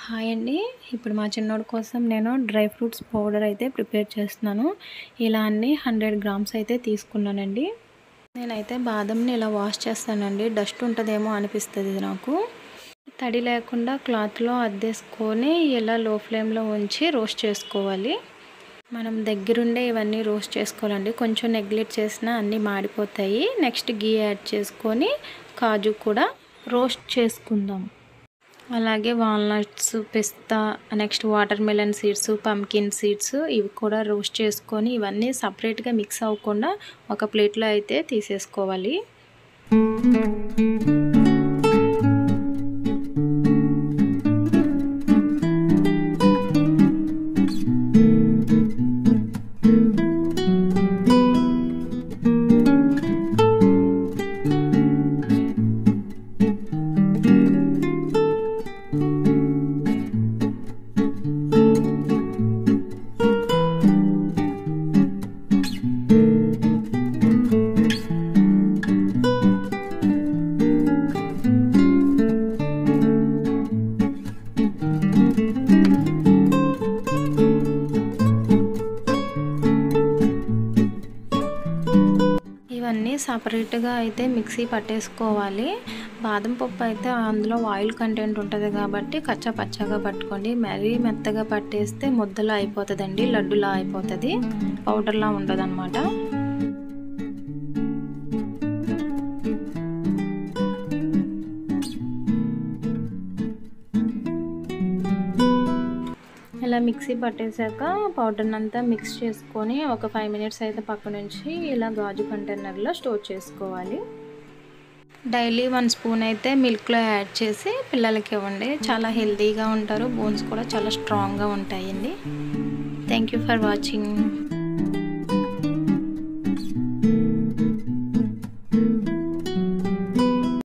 Hi అండి. ఇప్పుడు మా చిన్నోడి కోసం నేను డ్రై ఫ్రూట్స్ పౌడర్ అయితే ప్రిపేర్ చేస్తున్నాను. ఇలా అన్ని 100 గ్రామ్స్ అయితే తీసుకున్నానండి. నేనైతే బాదంని ఇలా వాష్ చేస్తానండి. డస్ట్ ఉంటుందేమో అనిపిస్తుంది నాకు. తడి లేకుండా క్లాత్లో అద్దేసుకొని ఇలా లో ఫ్లేమ్లో ఉంచి రోస్ట్ చేసుకోవాలి. మనం దగ్గరుండే ఇవన్నీ రోస్ట్ చేసుకోవాలండి. కొంచెం నెగ్లెక్ట్ చేసినా అన్నీ మాడిపోతాయి. నెక్స్ట్ గీ యాడ్ చేసుకొని కాజు కూడా రోస్ట్ చేసుకుందాం. అలాగే వాల్నట్స్, పిస్తా, next watermelon seeds, pumpkin seeds ఇవి కూడా రోస్ట్ చేసుకొని ఇవన్నీ సపరేట్గా మిక్స్ అవ్వకుండా ఒక ప్లేట్లో అయితే తీసేసుకోవాలి. ఇవన్నీ సపరేట్గా అయితే మిక్సీ పట్టేసుకోవాలి. బాదం పప్పు అయితే అందులో ఆయిల్ కంటెంట్ ఉంటుంది కాబట్టి కచ్చా పచ్చాగా పట్టుకోండి. మరీ మెత్తగా పట్టేస్తే ముద్దలా అయిపోతుందండి, లడ్డులా అయిపోతుంది, పౌడర్లా ఉండదు అన్నమాట. ఇలా మిక్సీ పట్టేశాక పౌడర్ని అంతా మిక్స్ చేసుకొని ఒక 5 మినిట్స్ అయితే పక్క నుంచి ఇలా గాజు కంటైనర్లో స్టోర్ చేసుకోవాలి. డైలీ 1 స్పూన్ అయితే మిల్క్లో యాడ్ చేసి పిల్లలకి ఇవ్వండి. చాలా హెల్తీగా ఉంటారు, బోన్స్ కూడా చాలా స్ట్రాంగ్గా ఉంటాయండి. Thank you for watching.